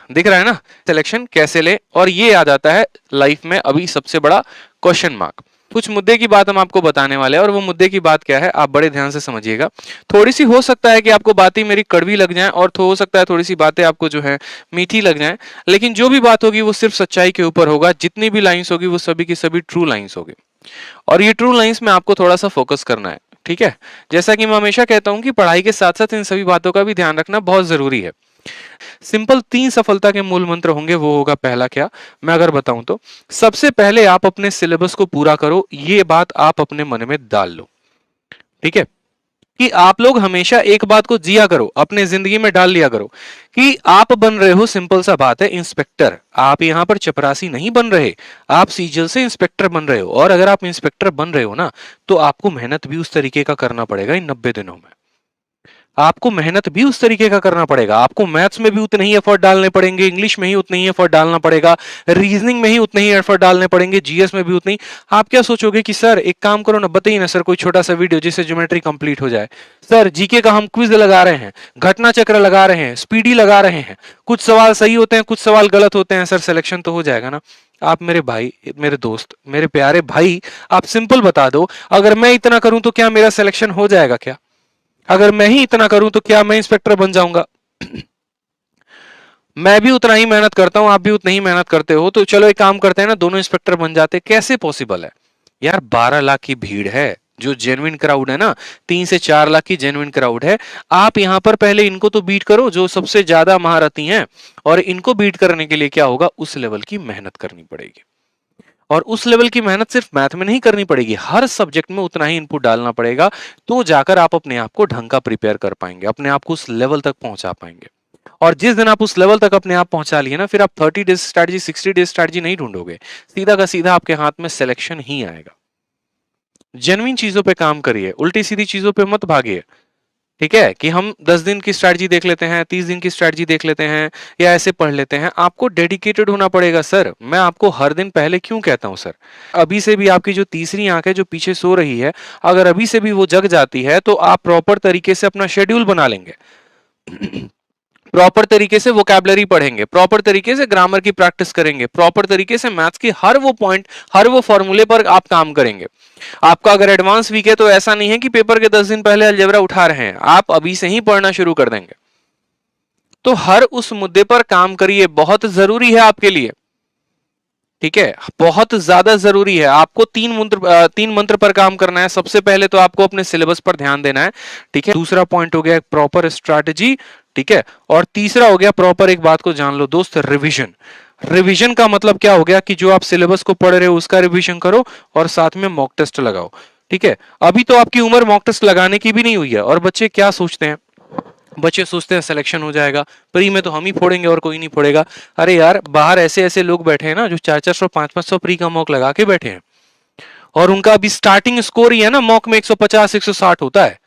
दिख रहा है ना, सिलेक्शन कैसे ले, और ये आ जाता है लाइफ में अभी सबसे बड़ा क्वेश्चन मार्क। कुछ मुद्दे की बात हम आपको बताने वाले हैं, और वो मुद्दे की बात क्या है आप बड़े ध्यान से समझिएगा। थोड़ी सी हो सकता है कि आपको बातें मेरी कड़वी लग जाएं, और हो सकता है थोड़ी सी बातें आपको जो है मीठी लग जाएं, लेकिन जो भी बात होगी वो सिर्फ सच्चाई के ऊपर होगा। जितनी भी लाइंस होगी वो सभी की सभी ट्रू लाइंस होगी, और ये ट्रू लाइंस में आपको थोड़ा सा फोकस करना है। ठीक है, जैसा कि मैं हमेशा कहता हूं कि पढ़ाई के साथ साथ इन सभी बातों का भी ध्यान रखना बहुत जरूरी है। सिंपल 3 सफलता के मूल मंत्र होंगे, वो होगा पहला क्या, मैं अगर बताऊं तो सबसे पहले आप अपने सिलेबस को पूरा करो, ये बात आप अपने मन में डाल लो। ठीक है, कि आप लोग हमेशा एक बात को जिया करो, अपने जिंदगी में डाल लिया करो कि आप बन रहे हो, सिंपल सा बात है, इंस्पेक्टर। आप यहां पर चपरासी नहीं बन रहे, आप सीजल से इंस्पेक्टर बन रहे हो। और अगर आप इंस्पेक्टर बन रहे हो ना, तो आपको मेहनत भी उस तरीके का करना पड़ेगा इन 90 दिनों में। आपको मेहनत भी उस तरीके का करना पड़ेगा, आपको मैथ्स में भी उतने ही एफर्ट डालने पड़ेंगे, इंग्लिश में ही उतने ही एफर्ट डालना पड़ेगा, रीजनिंग में ही उतने ही एफर्ट डालने पड़ेंगे, जीएस में भी उतने ही। आप क्या सोचोगे कि सर एक काम करो ना, बताइए ना सर कोई छोटा सा वीडियो जिससे ज्योमेट्री कंप्लीट हो जाए। सर जीके का हम क्विज लगा रहे हैं, घटना चक्र लगा रहे हैं, स्पीडी लगा रहे हैं, कुछ सवाल सही होते हैं कुछ सवाल गलत होते हैं, सर सिलेक्शन तो हो जाएगा ना। आप मेरे भाई, मेरे दोस्त, मेरे प्यारे भाई, आप सिंपल बता दो, अगर मैं इतना करूं तो क्या मेरा सिलेक्शन हो जाएगा क्या? अगर मैं ही इतना करूं तो क्या मैं इंस्पेक्टर बन जाऊंगा? मैं भी उतना ही मेहनत करता हूं, आप भी उतना ही मेहनत करते हो, तो चलो एक काम करते हैं ना, दोनों इंस्पेक्टर बन जाते। कैसे पॉसिबल है यार? 12 लाख की भीड़ है, जो जेन्युइन क्राउड है ना, 3 से 4 लाख की जेन्युइन क्राउड है। आप यहां पर पहले इनको तो बीट करो जो सबसे ज्यादा महारथी हैं, और इनको बीट करने के लिए क्या होगा, उस लेवल की मेहनत करनी पड़ेगी। और उस लेवल की मेहनत सिर्फ मैथ में नहीं करनी पड़ेगी, हर सब्जेक्ट में उतना ही इनपुट डालना पड़ेगा, तो जाकर आप अपने आप को ढंग का प्रिपेयर कर पाएंगे, अपने आप को उस लेवल तक पहुंचा पाएंगे। और जिस दिन आप उस लेवल तक अपने आप पहुंचा लिए ना, फिर आप 30 डेज स्ट्रैटेजी 60 डेज स्ट्रैटेजी नहीं ढूंढोगे, सीधा का सीधा आपके हाथ में सिलेक्शन ही आएगा। जेन्युइन चीजों पे काम करिए, उल्टी सीधी चीजों पे मत भागिए। ठीक है, कि हम 10 दिन की स्ट्रैटेजी देख लेते हैं, 30 दिन की स्ट्रैटेजी देख लेते हैं, या ऐसे पढ़ लेते हैं। आपको डेडिकेटेड होना पड़ेगा सर। मैं आपको हर दिन पहले क्यों कहता हूं सर, अभी से भी आपकी जो तीसरी आंख है जो पीछे सो रही है, अगर अभी से भी वो जग जाती है, तो आप प्रॉपर तरीके से अपना शेड्यूल बना लेंगे। प्रॉपर तरीके से वोकैबुलरी पढ़ेंगे, प्रॉपर तरीके से ग्रामर की प्रैक्टिस करेंगे, प्रॉपर तरीके से मैथ्स की हर वो पॉइंट, हर वो फॉर्मूले पर आप काम करेंगे। आपका अगर एडवांस वीक है तो ऐसा नहीं है कि पेपर के 10 दिन पहले अलजेब्रा उठा रहे हैं, आप अभी से ही पढ़ना शुरू कर देंगे। तो हर उस मुद्दे पर काम करिए, बहुत जरूरी है आपके लिए। ठीक है, बहुत ज्यादा जरूरी है। आपको 3 मंत्र पर काम करना है। सबसे पहले तो आपको अपने सिलेबस पर ध्यान देना है। ठीक है, दूसरा पॉइंट हो गया प्रॉपर स्ट्रैटेजी। ठीक है, और तीसरा हो गया प्रॉपर, एक बात को जान लो दोस्त, रिवीजन। रिवीजन का मतलब क्या हो गया कि जो आप सिलेबस को पढ़ रहे हो उसका रिवीजन करो, और साथ में मॉक टेस्ट लगाओ। ठीक है, अभी तो आपकी उम्र मॉक टेस्ट लगाने की भी नहीं हुई है। और बच्चे क्या सोचते हैं, बच्चे सोचते हैं सिलेक्शन हो जाएगा, प्री में तो हम ही फोड़ेंगे और कोई नहीं फोड़ेगा। अरे यार, बाहर ऐसे ऐसे लोग बैठे हैं ना जो 400 500 प्री का मॉक लगा के बैठे हैं, और उनका अभी स्टार्टिंग स्कोर ही है ना मॉक में 150 160 होता है।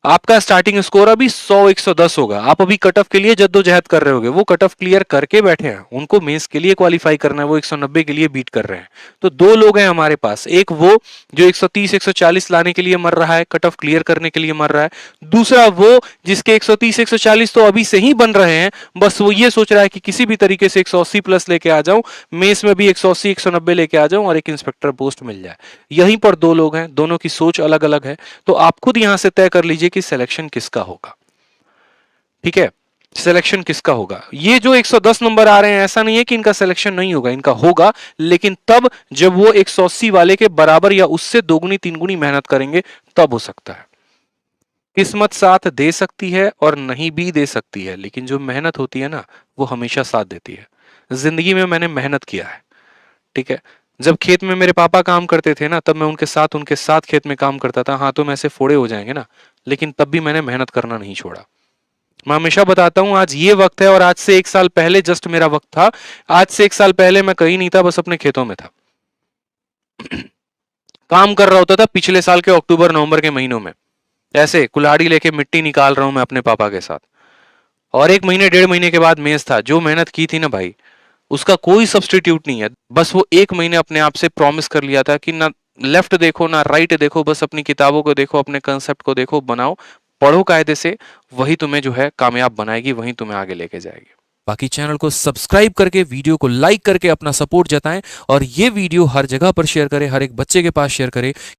आपका स्टार्टिंग स्कोर अभी 100 110 होगा। आप अभी कट ऑफ के लिए जद्दोजहद कर रहे होगे, वो कट ऑफ क्लियर करके बैठे हैं, उनको मेंस के लिए क्वालिफाई करना है, वो 190 के लिए बीट कर रहे हैं। तो 2 लोग हैं हमारे पास, एक वो जो 130 140 लाने के लिए मर रहा है, कट ऑफ क्लियर करने के लिए मर रहा है। दूसरा वो जिसके 130 140 तो अभी से ही बन रहे हैं, बस वो ये सोच रहा है कि किसी भी तरीके से 180 प्लस लेके आ जाऊं, मेंस में भी 180 190 लेके आ जाऊं, और एक इंस्पेक्टर पोस्ट मिल जाए। यहीं पर 2 लोग हैं, दोनों की सोच अलग अलग है। तो आप खुद यहां से तय कर लीजिए कि सिलेक्शन किसका होगा। ठीक है, सिलेक्शन किसका होगा। ये जो 110 नंबर आ रहे हैं, ऐसा नहीं है कि इनका सिलेक्शन नहीं होगा, इनका होगा, लेकिन तब जब वो 180 वाले के बराबर या उससे दोगुनी तीन गुनी मेहनत करेंगे, तब हो सकता है। किस्मत साथ दे सकती है और नहीं भी दे सकती है, लेकिन जो मेहनत होती है ना, वो हमेशा साथ देती है। जिंदगी में मैंने मेहनत किया है। ठीक है, जब खेत में मेरे पापा काम करते थे ना, तब मैं उनके साथ खेत में काम करता था। हाथों में ऐसे फोड़े हो जाएंगे ना, लेकिन तब भी मैंने मेहनत करना नहीं छोड़ा। मैं हमेशा बताता हूं, आज ये वक्त है और आज से 1 साल पहले जस्ट मेरा वक्त था। आज से 1 साल पहले मैं कहीं नहीं था, बस अपने खेतों में था। काम कर रहा होता था पिछले साल के अक्टूबर नवंबर के महीनों में, ऐसे कुल्हाड़ी लेके मिट्टी निकाल रहा हूं मैं अपने पापा के साथ। और 1 महीने 1.5 महीने के बाद मेज था। जो मेहनत की थी ना भाई, उसका कोई सब्सटीट्यूट नहीं है। बस वो 1 महीने अपने आप से प्रॉमिस कर लिया था कि ना लेफ्ट देखो ना राइट देखो, बस अपनी किताबों को देखो, अपने कंसेप्ट को देखो, बनाओ, पढ़ो कायदे से। वही तुम्हें जो है कामयाब बनाएगी, वही तुम्हें आगे लेके जाएगी। बाकी चैनल को सब्सक्राइब करके वीडियो को लाइक करके अपना सपोर्ट जताएं और ये वीडियो हर जगह पर शेयर करें, हर एक बच्चे के पास शेयर करें।